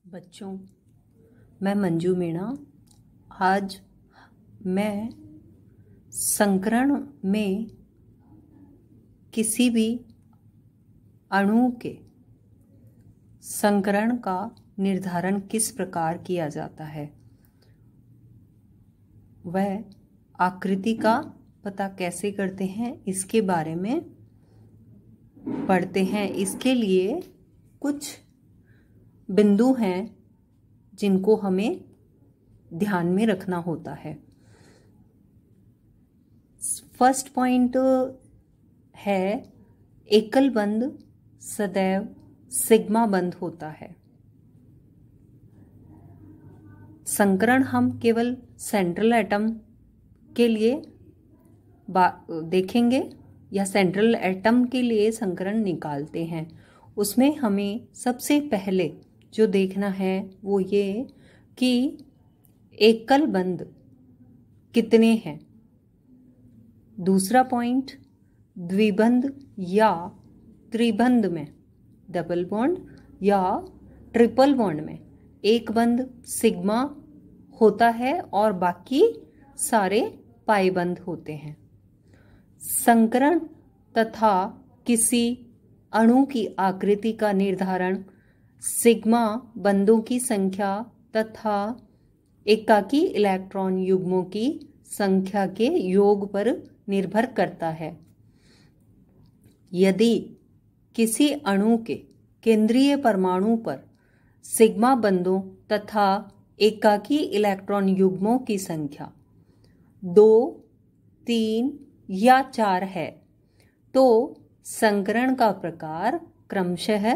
बच्चों, मैं मंजू मीणा। आज मैं संकरण में किसी भी अणु के संकरण का निर्धारण किस प्रकार किया जाता है, वह आकृति का पता कैसे करते हैं, इसके बारे में पढ़ते हैं। इसके लिए कुछ बिंदु हैं जिनको हमें ध्यान में रखना होता है। फर्स्ट पॉइंट है, एकल बंध सदैव सिग्मा बंध होता है। संकरण हम केवल सेंट्रल एटम के लिए देखेंगे या सेंट्रल एटम के लिए संकरण निकालते हैं। उसमें हमें सबसे पहले जो देखना है वो ये कि एकल बंध कितने हैं। दूसरा पॉइंट, द्विबंध या त्रिबंध में, डबल बॉन्ड या ट्रिपल बॉन्ड में एक बंध सिग्मा होता है और बाकी सारे पाई बंध होते हैं। संकरण तथा किसी अणु की आकृति का निर्धारण सिग्मा बंधों की संख्या तथा एकाकी इलेक्ट्रॉन युग्मों की संख्या के योग पर निर्भर करता है। यदि किसी अणु के केंद्रीय परमाणु पर सिग्मा बंधों तथा एकाकी इलेक्ट्रॉन युग्मों की संख्या 2, 3 या 4 है तो संकरण का प्रकार क्रमशः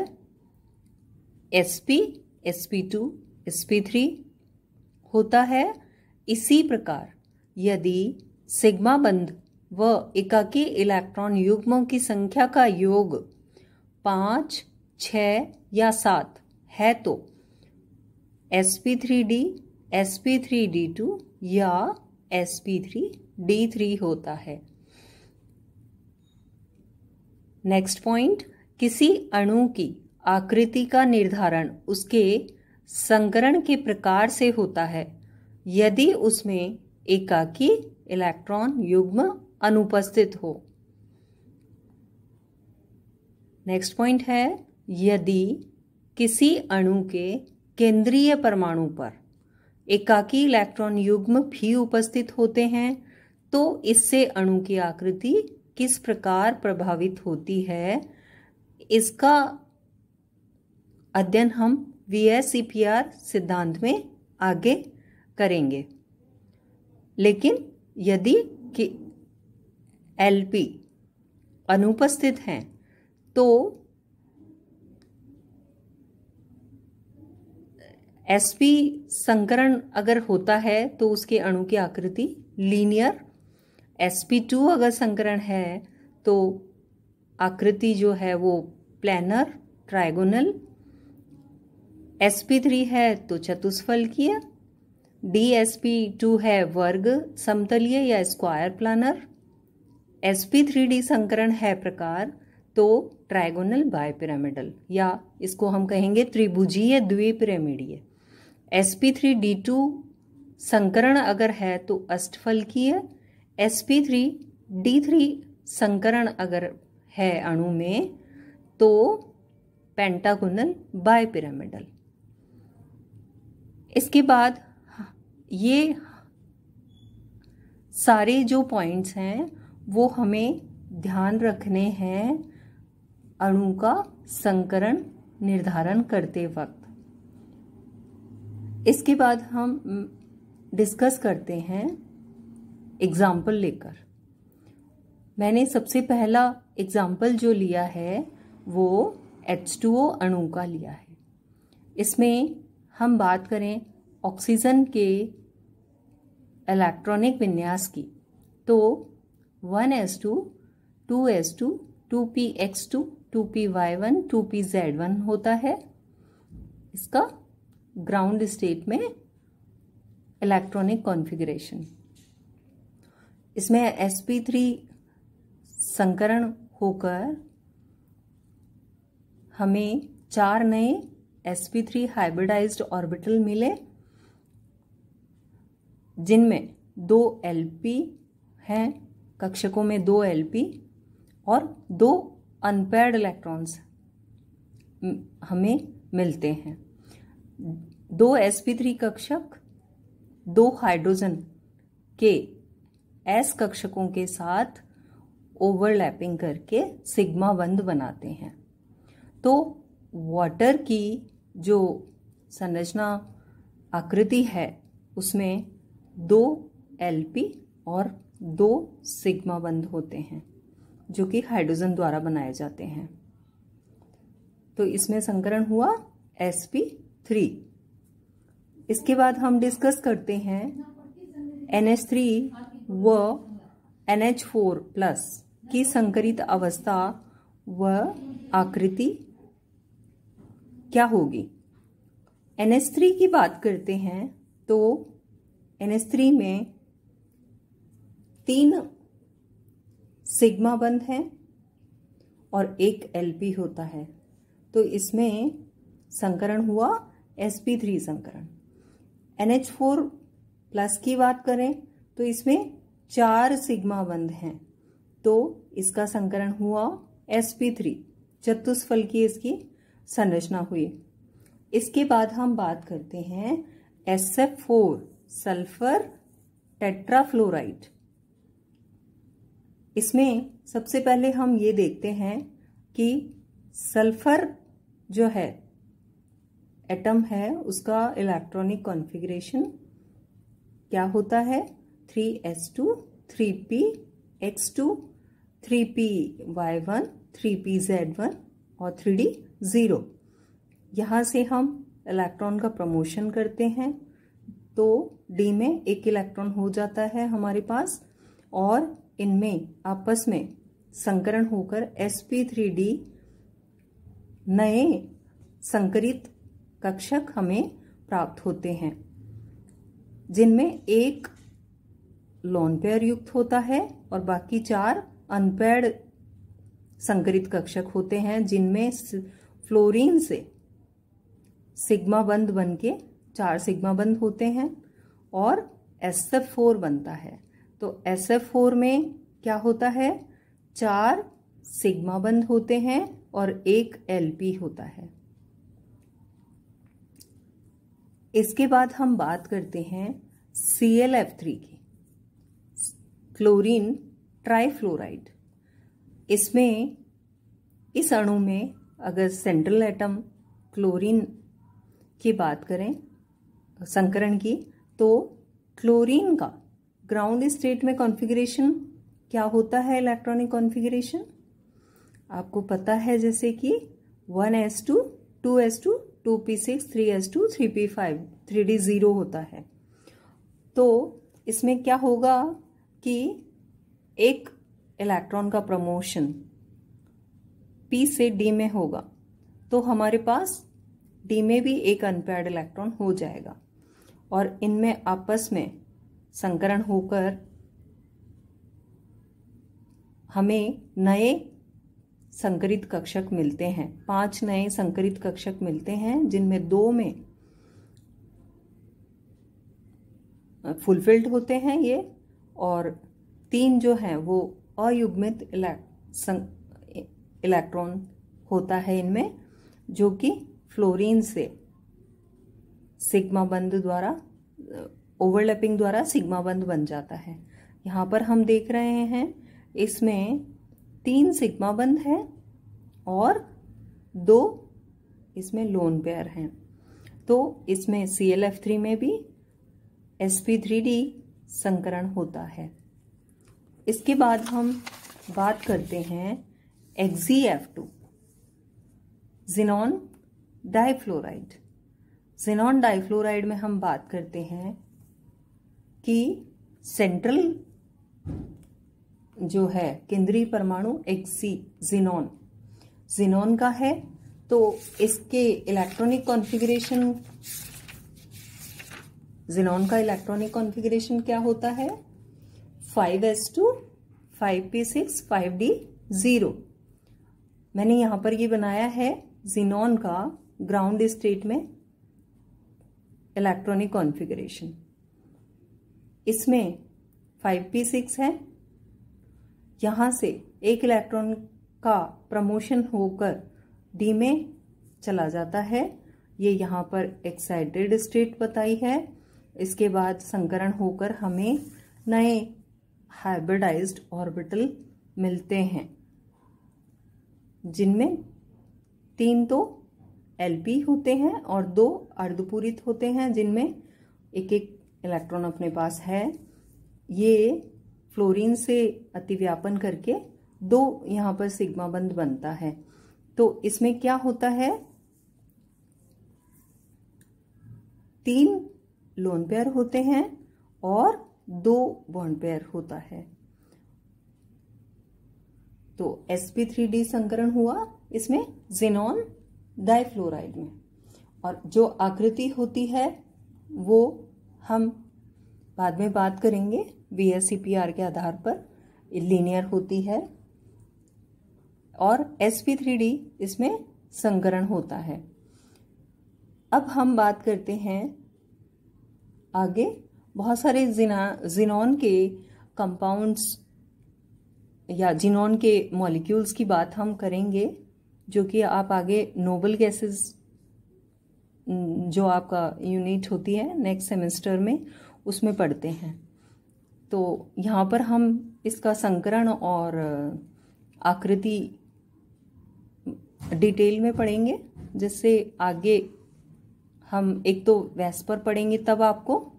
sp, sp2, sp3 होता है। इसी प्रकार यदि सिग्मा बंध व एकाकी इलेक्ट्रॉन युग्मों की संख्या का योग 5, 6 या 7 है तो sp3d, sp3d2 या sp3d3 होता है। नेक्स्ट पॉइंट, किसी अणु की आकृति का निर्धारण उसके संकरण के प्रकार से होता है यदि उसमें एकाकी इलेक्ट्रॉन युग्म अनुपस्थित हो। नेक्स्ट पॉइंट है, यदि किसी अणु के केंद्रीय परमाणु पर एकाकी इलेक्ट्रॉन युग्म भी उपस्थित होते हैं तो इससे अणु की आकृति किस प्रकार प्रभावित होती है, इसका अध्ययन हम VSEPR सिद्धांत में आगे करेंगे। लेकिन यदि कि LP अनुपस्थित हैं तो sp संकरण अगर होता है तो उसके अणु की आकृति लीनियर, sp2 अगर संकरण है तो आकृति जो है वो प्लैनर, ट्रायगोनल, sp3 है तो चतुष्फलकीय, dsp2 है वर्ग समतलीय या स्क्वायर प्लानर, sp3d संकरण है प्रकार तो ट्रायगोनल बायपिरामिडल या इसको हम कहेंगे त्रिभुजीय द्विपिरामिडीय। sp3d2 संकरण अगर है तो अष्टफलकीय, sp3d3 संकरण अगर है अणु में तो पेंटागोनल बायपिरामिडल। इसके बाद ये सारे जो पॉइंट्स हैं वो हमें ध्यान रखने हैं अणु का संकरण निर्धारण करते वक्त। इसके बाद हम डिस्कस करते हैं एग्जाम्पल लेकर। मैंने सबसे पहला एग्जाम्पल जो लिया है वो H2O अणु का लिया है। इसमें हम बात करें ऑक्सीजन के इलेक्ट्रॉनिक विन्यास की तो 1s2, 2s2, 2px2, 2py1, 2pz1 होता है। इसका ग्राउंड स्टेट में इलेक्ट्रॉनिक कॉन्फ़िगरेशन। इसमें sp3 संकरण होकर हमें 4 नए sp3 हाइब्रिडाइज्ड ऑर्बिटल मिले, जिनमें 2 lp हैं, कक्षकों में 2 lp और 2 अनपेयर्ड इलेक्ट्रॉन्स हमें मिलते हैं। 2 sp3 कक्षक 2 हाइड्रोजन के s कक्षकों के साथ ओवरलैपिंग करके सिग्मा बंध बनाते हैं। तो वाटर की जो संरचना आकृति है उसमें 2 lp और 2 सिग्मा बंध होते हैं जो कि हाइड्रोजन द्वारा बनाए जाते हैं। तो इसमें संकरण हुआ sp3। इसके बाद हम डिस्कस करते हैं NH3 व NH4 प्लस की संकरित अवस्था व आकृति क्या होगी। NH3 की बात करते हैं तो NH3 में 3 सिग्मा बंध हैं और 1 lp होता है। तो इसमें संकरण हुआ sp3 संकरण। NH4 प्लस की बात करें तो इसमें 4 सिग्मा बंध हैं, तो इसका संकरण हुआ sp3, चतुष्फल की इसकी संरचना हुई। इसके बाद हम बात करते हैं SF4 सल्फर टेट्राफ्लोराइड। इसमें सबसे पहले हम ये देखते हैं कि सल्फर जो है एटम है उसका इलेक्ट्रॉनिक कॉन्फ़िगरेशन क्या होता है। 3s2 3px2 3py1 3pz1 और 3d0। यहाँ से हम इलेक्ट्रॉन का प्रमोशन करते हैं तो d में 1 इलेक्ट्रॉन हो जाता है हमारे पास और इनमें आपस में संकरण होकर sp3d नए संकरित कक्षक हमें प्राप्त होते हैं, जिनमें 1 लोन पेयर युक्त होता है और बाकी 4 अनपेयर्ड संकरित कक्षक होते हैं, जिनमें फ्लोरीन से सिग्मा बंध बनके 4 सिग्मा बंध होते हैं और SF4 बनता है। तो SF4 में क्या होता है, 4 सिग्मा बंध होते हैं और 1 lp होता है। इसके बाद हम बात करते हैं ClF3 की, क्लोरीन ट्राइफ्लोराइड। इसमें इस अणु में अगर सेंट्रल एटम क्लोरीन की बात करें संकरण की, तो क्लोरीन का ग्राउंड स्टेट में कॉन्फ़िगरेशन क्या होता है, इलेक्ट्रॉनिक कॉन्फ़िगरेशन आपको पता है, जैसे कि 1s2 2s2 2p6 3s2 3p5 3d0 होता है। तो इसमें क्या होगा कि एक इलेक्ट्रॉन का प्रमोशन p से d में होगा, तो हमारे पास d में भी एक अनपेयर्ड इलेक्ट्रॉन हो जाएगा और इनमें आपस में संकरण होकर हमें नए संकरित कक्षक मिलते हैं। 5 नए संकरित कक्षक मिलते हैं, जिनमें 2 में फुलफिल्ड होते हैं ये और 3 जो हैं वो अयुग्मित इलेक्ट्रॉन होता है इनमें, जो कि फ्लोरीन से सिग्मा बंध द्वारा ओवरलैपिंग द्वारा सिग्मा बंध बन जाता है। यहाँ पर हम देख रहे हैं इसमें 3 सिग्मा बंध है और 2 इसमें लोन पेयर हैं। तो इसमें ClF3 में भी sp3d संकरण होता है। इसके बाद हम बात करते हैं XeF2 xenon difluoride. Xenon difluoride में हम बात करते हैं कि सेंट्रल जो है केंद्रीय परमाणु ज़ीनॉन का है, तो इसके इलेक्ट्रॉनिक कॉन्फ़िगरेशन ज़ीनॉन का इलेक्ट्रॉनिक कॉन्फ़िगरेशन क्या होता है, 5s2 5p6 5d0। मैंने यहाँ पर ये बनाया है ज़ीनॉन का ग्राउंड स्टेट में इलेक्ट्रॉनिक कॉन्फ़िगरेशन। इसमें 5p6 है। यहाँ से एक इलेक्ट्रॉन का प्रमोशन होकर डी में चला जाता है। ये यहाँ पर एक्साइटेड स्टेट बताई है। इसके बाद संकरण होकर हमें नए हाइब्रिडाइज्ड ऑर्बिटल मिलते हैं, जिनमें 3 तो एलपी होते हैं और 2 अर्धपूरित होते हैं, जिनमें एक एक इलेक्ट्रॉन अपने पास है। ये फ्लोरीन से अतिव्यापन करके 2 यहाँ पर सिग्मा बंध बनता है। तो इसमें क्या होता है, 3 लोन पेयर होते हैं और 2 बॉन्ड पेयर होता है। तो sp3d संकरण हुआ इसमें ज़ेनॉन डाइफ्लोराइड में। और जो आकृति होती है वो हम बाद में बात करेंगे, VSEPR के आधार पर लीनियर होती है। और sp3d इसमें संकरण होता है। अब हम बात करते हैं आगे, बहुत सारे ज़ीनॉन के कंपाउंड्स या ज़ीनॉन के मॉलिक्यूल्स की बात हम करेंगे, जो कि आप आगे नोबल गैसेस जो आपका यूनिट होती है नेक्स्ट सेमेस्टर में, उसमें पढ़ते हैं। तो यहाँ पर हम इसका संकरण और आकृति डिटेल में पढ़ेंगे, जिससे आगे हम एक तो वेस्पर पढ़ेंगे, तब आपको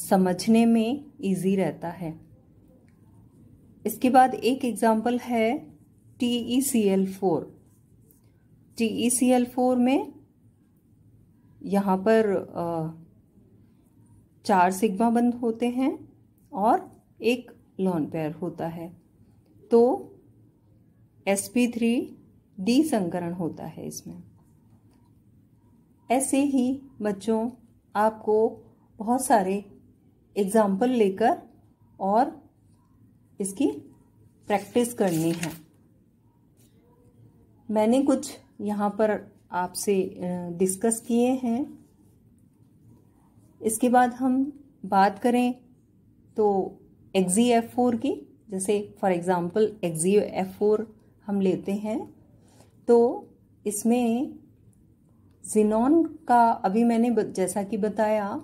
समझने में इजी रहता है। इसके बाद एक एग्जाम्पल है TeCl4। TeCl4 में यहाँ पर 4 सिग्मा बंध होते हैं और एक लोन पेयर होता है। तो sp3d संकरण होता है इसमें। ऐसे ही बच्चों, आपको बहुत सारे एग्जाम्पल लेकर और इसकी प्रैक्टिस करनी है। मैंने कुछ यहाँ पर आपसे डिस्कस किए हैं। इसके बाद हम बात करें तो ExeF4 की, जैसे फॉर एग्जांपल ExeF4 हम लेते हैं, तो इसमें ज़ीनॉन का अभी मैंने जैसा कि बताया,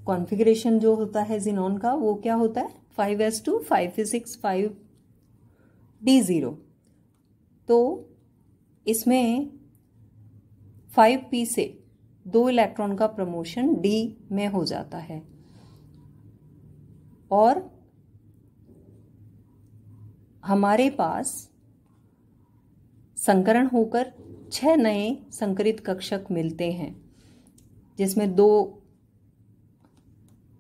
कॉन्फ़िगरेशन जो होता है ज़ीनॉन का वो क्या होता है, 5s2 5p6 5d0। तो इसमें 5p से 2 इलेक्ट्रॉन का प्रमोशन d में हो जाता है और हमारे पास संकरण होकर 6 नए संकरित कक्षक मिलते हैं, जिसमें 2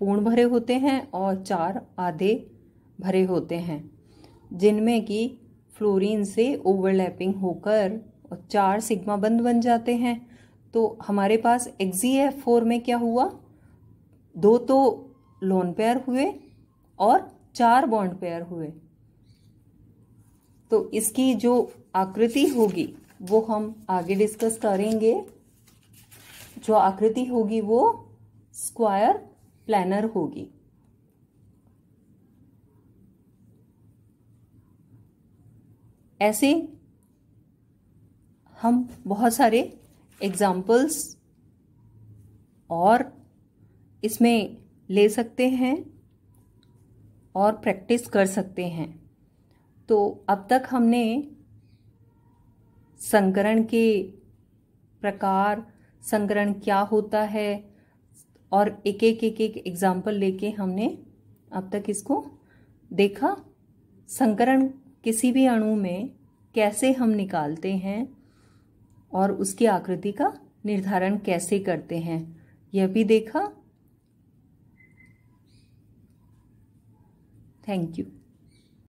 पूर्ण भरे होते हैं और 4 आधे भरे होते हैं, जिनमें कि फ्लोरीन से ओवरलैपिंग होकर 4 सिग्मा बंध बन जाते हैं। तो हमारे पास ExeF4 में क्या हुआ, 2 तो लोन पेयर हुए और 4 बॉन्ड पेयर हुए। तो इसकी जो आकृति होगी वो हम आगे डिस्कस करेंगे। जो आकृति होगी वो स्क्वायर प्लानर होगी। ऐसे हम बहुत सारे एग्जाम्पल्स और इसमें ले सकते हैं और प्रैक्टिस कर सकते हैं। तो अब तक हमने संकरण के प्रकार, संकरण क्या होता है और एक एक एग्जाम्पल लेके हमने अब तक इसको देखा। संकरण किसी भी अणु में कैसे हम निकालते हैं और उसकी आकृति का निर्धारण कैसे करते हैं, यह भी देखा। Thank you.